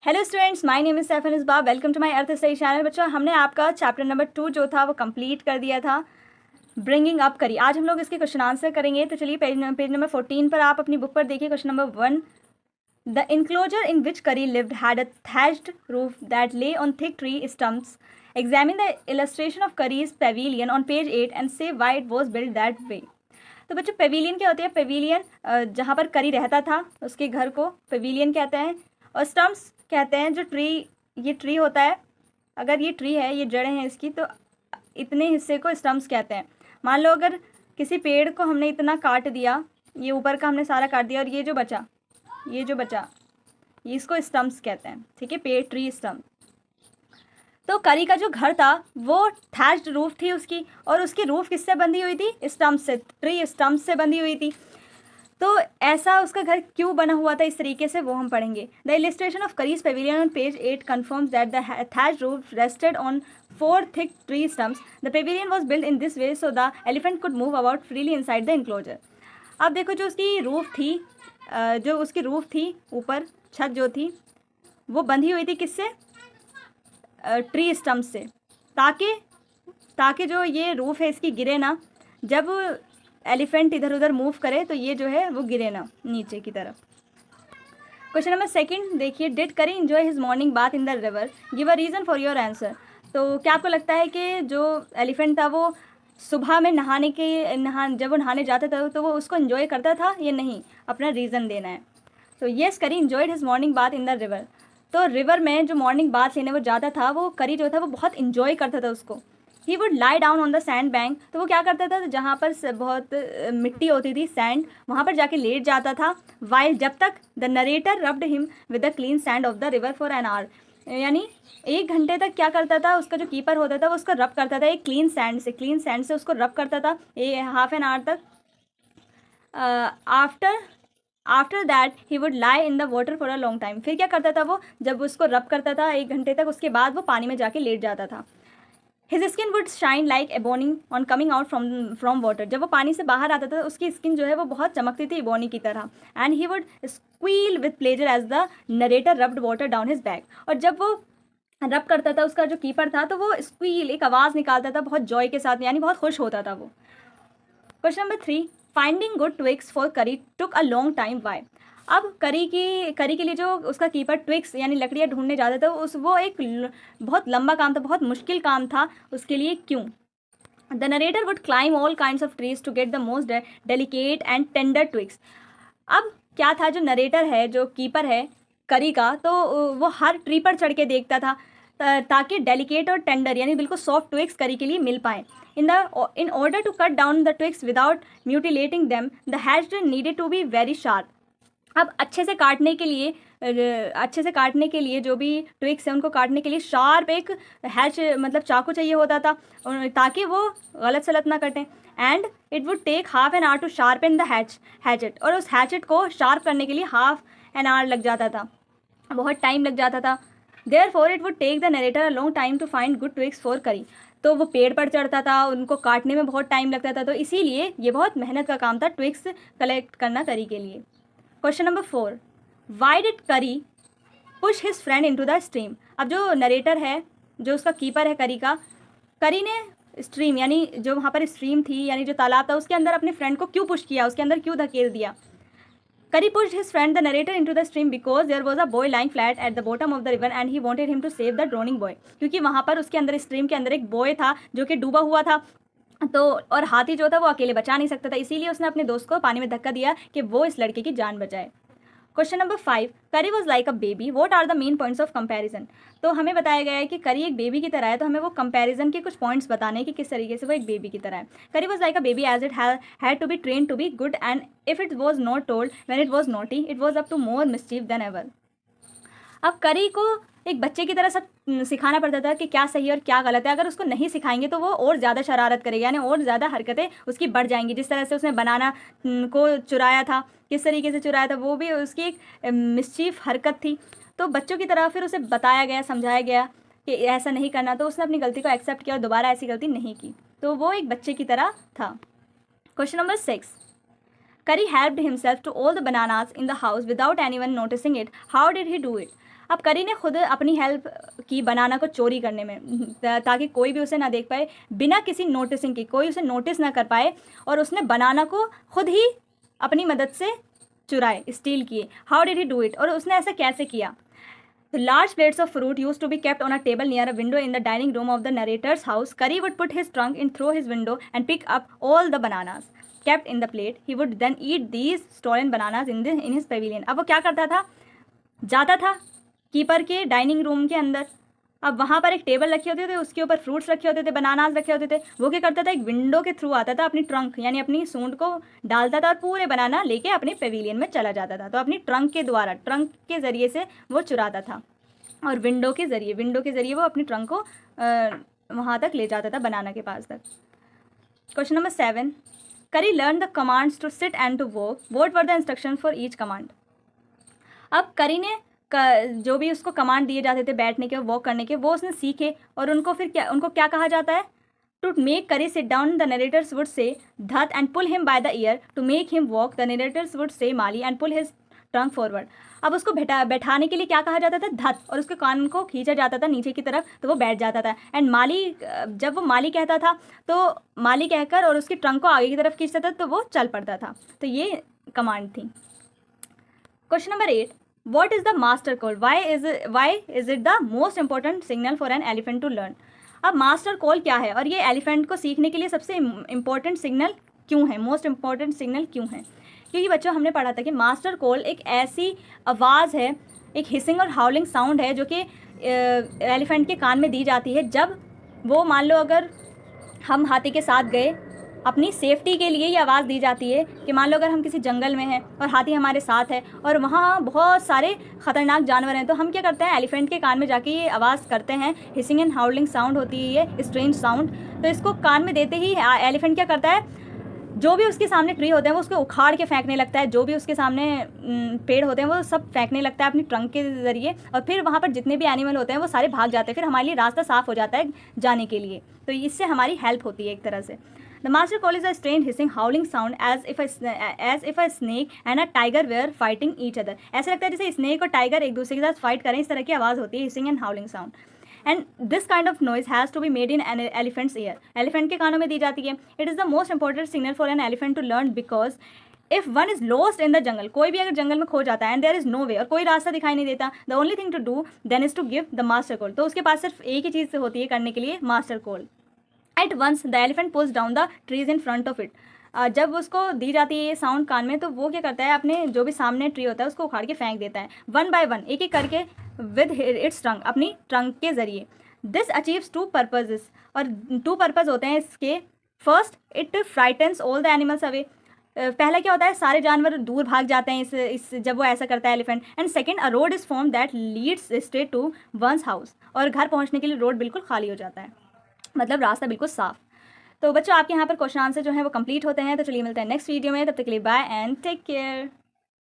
Hello students, my name is Saifan Isba. Welcome to my earth study channel. बच्चों, हमने आपका chapter number 2 जो था वो कंप्लीट कर दिया था, ब्रिंगिंग अप करी। आज हम लोग इसके क्वेश्चन आंसर करेंगे। तो चलिए पेज नंबर 14 पर आप अपनी बुक पर देखिए question number 1। The enclosure in which Kari lived had a thatched roof that lay on thick tree stumps. Examine the illustration of Kari's pavilion on page 8 and say why it was build that way. तो बच्चों, Pavilion क्या होती है? Pavilion जहाँ पर करी रहता था उसके घर को पेविलियन कहते हैं। और स्टम्प्स कहते हैं जो ट्री, ये ट्री होता है, अगर ये ट्री है, ये जड़ें हैं इसकी, तो इतने हिस्से को स्टम्प्स कहते हैं। मान लो अगर किसी पेड़ को हमने इतना काट दिया, ये ऊपर का हमने सारा काट दिया, और ये जो बचा, ये इसको स्टम्प्स कहते हैं। ठीक है, पेड़ ट्री स्टम्प। तो करी का जो घर था वो थैच्ड रूफ थी उसकी, और उसकी रूफ किससे बंधी हुई थी? स्टम्प से, ट्री स्टम्प से बंधी हुई थी। तो ऐसा उसका घर क्यों बना हुआ था इस तरीके से, वो हम पढ़ेंगे। The illustration of Kari's pavilion on page 8 confirms that the thatched roof rested on 4 thick tree stumps. The pavilion was built in this way so the elephant could move about freely inside the enclosure. अब देखो, जो उसकी roof थी, ऊपर छत जो थी वो बंधी हुई थी किससे? ट्री स्टम्प से, ताकि ताकि जो ये रूफ है इसकी गिरे ना। जब एलिफेंट इधर उधर मूव करे तो ये जो है वो गिरे ना नीचे की तरफ। क्वेश्चन नंबर 2 देखिए। डिड करी enjoy his morning bath in the river? Give a reason for your answer. तो क्या आपको लगता है कि जो एलिफेंट था वो सुबह में जब वो नहाने जाता था तो वो उसको एंजॉय करता था या नहीं? अपना रीज़न देना है। तो येस, करी enjoyed his morning bath in the river. तो रिवर में जो मॉर्निंग बाथ लेने वो जाता था, वो करी जो था वो बहुत इंजॉय करता था उसको। He would lie down on the sand bank. तो वो क्या करता था? जहाँ पर बहुत मिट्टी होती थी, सैंड, वहाँ पर जाके लेट जाता था। वाइल, जब तक the narrator rubbed him with the clean sand of the river for an hour. यानी 1 घंटे तक क्या करता था उसका जो कीपर होता था, वो उसको रब करता था एक क्लीन सैंड से उसको रब करता था हाफ एन आवर तक। After that he would lie in the water for a long time. फिर क्या करता था वो? जब उसको रब करता था 1 घंटे तक, उसके बाद वो पानी में जाके लेट जाता था। His skin would shine like ebony on coming out from water. जब वो पानी से बाहर आता था उसकी स्किन जो है वो बहुत चमकती थी एबोनी की तरह। And he would squeal with pleasure as the narrator rubbed water down his back. और जब वो रब करता था उसका जो कीपर था, तो वो स्क्वील, एक आवाज़ निकालता था बहुत जॉय के साथ, यानी बहुत खुश होता था वो। Question number 3, finding good twigs for Kari took a long time why. अब करी के लिए जो उसका कीपर ट्विक्स यानी लकड़ियाँ ढूंढने जाता था, वो एक बहुत लंबा काम था, बहुत मुश्किल काम था उसके लिए। क्यों? The narrator would climb all kinds of trees to get the most delicate and tender twigs. अब क्या था, जो नरेटर है, जो कीपर है करी का, तो वो हर ट्री पर चढ़ के देखता था ताकि डेलिकेट और टेंडर यानी बिल्कुल सॉफ्ट ट्विक्स करी के लिए मिल पाए। In order to cut down the twigs without mutilating them, the has needed to be very sharp. अब अच्छे से काटने के लिए जो भी ट्विक्स हैं उनको काटने के लिए शार्प एक हैच, मतलब चाकू चाहिए होता था, ताकि वो गलत सलत ना कटें। And it would take half an hour to sharpen the hatchet. और उस हैचेट को शार्प करने के लिए हाफ एन आवर लग जाता था, बहुत टाइम लग जाता था। Therefore it would take the narrator a long time to find good twigs for Kari. तो वो पेड़ पर चढ़ता था, उनको काटने में बहुत टाइम लगता था, तो इसीलिए ये बहुत मेहनत का काम था ट्विक्स कलेक्ट करना करी के लिए। क्वेश्चन नंबर 4, वाई डिड करी push his friend into the stream. अब जो नरेटर है, जो उसका कीपर है करी का, करी ने स्ट्रीम यानी जो वहाँ पर स्ट्रीम थी यानी जो तालाब था उसके अंदर अपने फ्रेंड को क्यों पुश किया, उसके अंदर क्यों धकेल दिया? करी pushed his friend the narrator into the stream because there was a boy lying flat at the bottom of the river and he wanted him to save the drowning boy. क्योंकि वहाँ पर उसके अंदर, स्ट्रीम के अंदर, एक boy था जो कि डूबा हुआ था, तो और हाथी जो था वो अकेले बचा नहीं सकता था, इसीलिए उसने अपने दोस्त को पानी में धक्का दिया कि वो इस लड़के की जान बचाए। Question number 5, Kari was like a baby, what are the main points of comparison. तो हमें बताया गया है कि करी एक बेबी की तरह है, तो हमें वो कंपेरिजन के कुछ पॉइंट्स बताने हैं कि किस तरीके से वो एक बेबी की तरह है। Kari was like a baby as it had to be train to be good and if it was not told when it was naughty it was up to more mischief than ever. अब करी को एक बच्चे की तरह सब सिखाना पड़ता था कि क्या सही और क्या गलत है। अगर उसको नहीं सिखाएंगे तो वो और ज़्यादा शरारत करेगा, यानी और ज़्यादा हरकतें उसकी बढ़ जाएंगी। जिस तरह से उसने बनाना को चुराया था, किस तरीके से चुराया था, वो भी उसकी एक मिस्चीफ हरकत थी। तो बच्चों की तरह फिर उसे बताया गया, समझाया गया कि ऐसा नहीं करना, तो उसने अपनी गलती को एक्सेप्ट किया और दोबारा ऐसी गलती नहीं की। तो वो एक बच्चे की तरह था। Question number 6, Kari helped himself to all the bananas in the house without anyone noticing it. How did he do it? अब करी ने खुद अपनी हेल्प की बनाना को चोरी करने में, ताकि कोई भी उसे ना देख पाए, बिना किसी नोटिसिंग की, कोई उसे नोटिस ना कर पाए, और उसने बनाना को खुद ही अपनी मदद से चुराए, स्टील किए. How did he do it? और उसने ऐसा कैसे किया? The large plates of fruit used to be kept on a table near a window in the dining room of the narrator's house. Curry would put his trunk in through his window and pick up all the bananas kept in the plate. He would then eat these stolen bananas in his pavilion. अब वो क्या करता था? जाता था keeper के dining room के अंदर. अब वहाँ पर एक टेबल रखे होते थे, उसके ऊपर फ्रूट्स रखे होते थे, बनानाज रखे होते थे. वो क्या करता था? एक विंडो के थ्रू आता था, अपनी ट्रंक यानी अपनी सूंड को डालता था और पूरे बनाना लेके अपने पेविलियन में चला जाता था. तो अपनी ट्रंक के द्वारा, ट्रंक के ज़रिए से वो चुराता था, और विंडो के ज़रिए वो अपनी ट्रंक को वहाँ तक ले जाता था, बनाना के पास तक. Question number 7. Kari learn the commands to sit and to walk. What were the instruction for each command? अब करी ने जो भी उसको कमांड दिए जाते थे बैठने के, वॉक करने के, वो उसने सीखे. और उनको क्या कहा जाता है? To make Kari sit down the narrators would say धत and pull him by the ear. To make him walk the narrators would say माली and pull his trunk forward. अब उसको बैठाने के लिए क्या कहा जाता था? धत. और उसके कान को खींचा जाता था नीचे की तरफ, तो वो बैठ जाता था. एंड माली, जब वो माली कहता था तो माली कहकर और उसकी ट्रंक को आगे की तरफ खींचता था, तो वो चल पड़ता था. तो ये कमांड थी. Question number 8. What is the master call? Why is it the most important signal for an elephant to learn? अब मास्टर कॉल क्या है, और ये एलिफेंट को सीखने के लिए सबसे इम्पोर्टेंट सिग्नल क्यों है, मोस्ट इम्पॉर्टेंट सिग्नल क्यों है? क्योंकि बच्चों, हमने पढ़ा था कि मास्टर कॉल एक ऐसी आवाज़ है, एक हिसिंग और हाउलिंग साउंड है, जो कि एलिफेंट के कान में दी जाती है जब वो, मान लो अगर हम हाथी के साथ गए, अपनी सेफ्टी के लिए ये आवाज़ दी जाती है कि मान लो अगर हम किसी जंगल में हैं और हाथी हमारे साथ है और वहाँ बहुत सारे ख़तरनाक जानवर हैं, तो हम क्या करते हैं? एलिफेंट के कान में जाके ये आवाज़ करते हैं. हिसिंग एंड हाउलिंग साउंड होती है ये, स्ट्रेंज साउंड. तो इसको कान में देते ही एलिफेंट क्या करता है? जो भी उसके सामने ट्री होते हैं वो उसको उखाड़ के फेंकने लगता है. जो भी उसके सामने पेड़ होते हैं वो सब फेंकने लगता है अपनी ट्रंक के ज़रिए. और फिर वहाँ पर जितने भी एनिमल होते हैं वो सारे भाग जाते हैं. फिर हमारे लिए रास्ता साफ़ हो जाता है जाने के लिए. तो इससे हमारी हेल्प होती है एक तरह से. The master call is a strange hissing, howling sound as if a snake and a tiger were fighting each other. ऐसा लगता है जैसे स्नेक और टाइगर एक दूसरे के साथ फाइट करें, इस तरह की आवाज़ होती है, hissing and howling sound. And this kind of noise has to be made in an elephant's ear. Elephant के कानों में दी जाती है. It is the most important signal for an elephant to learn because if one is lost in the jungle, कोई भी अगर जंगल में खो जाता है and there is no way, और कोई रास्ता दिखाई नहीं देता, the only thing to do then is to give the master call. तो उसके पास सिर्फ एक ही चीज़ होती है करने के लिए, master call. At once the elephant pulls down the trees in front of it. जब उसको दी जाती है ये साउंड कान में, तो वो क्या करता है? अपने जो भी सामने ट्री होता है उसको उखाड़ के फेंक देता है, वन बाय वन, एक एक करके, विद इट्स ट्रंक, अपनी ट्रंक के ज़रिए. दिस अचीव्स 2 पर्पजेस, और 2 पर्पज़ होते हैं इसके. First, it frightens all the animals away. पहला क्या होता है? सारे जानवर दूर भाग जाते हैं इस जब वो ऐसा करता है elephant. And second, a road is form that leads straight to one's house. और घर पहुँचने के लिए रोड बिल्कुल खाली हो जाता है, मतलब रास्ता बिल्कुल साफ. तो बच्चों, आपके यहाँ पर क्वेश्चन आंसर जो है वो कंप्लीट होते हैं. तो चलिए मिलते हैं नेक्स्ट वीडियो में. तब तक के लिए बाय एंड टेक केयर.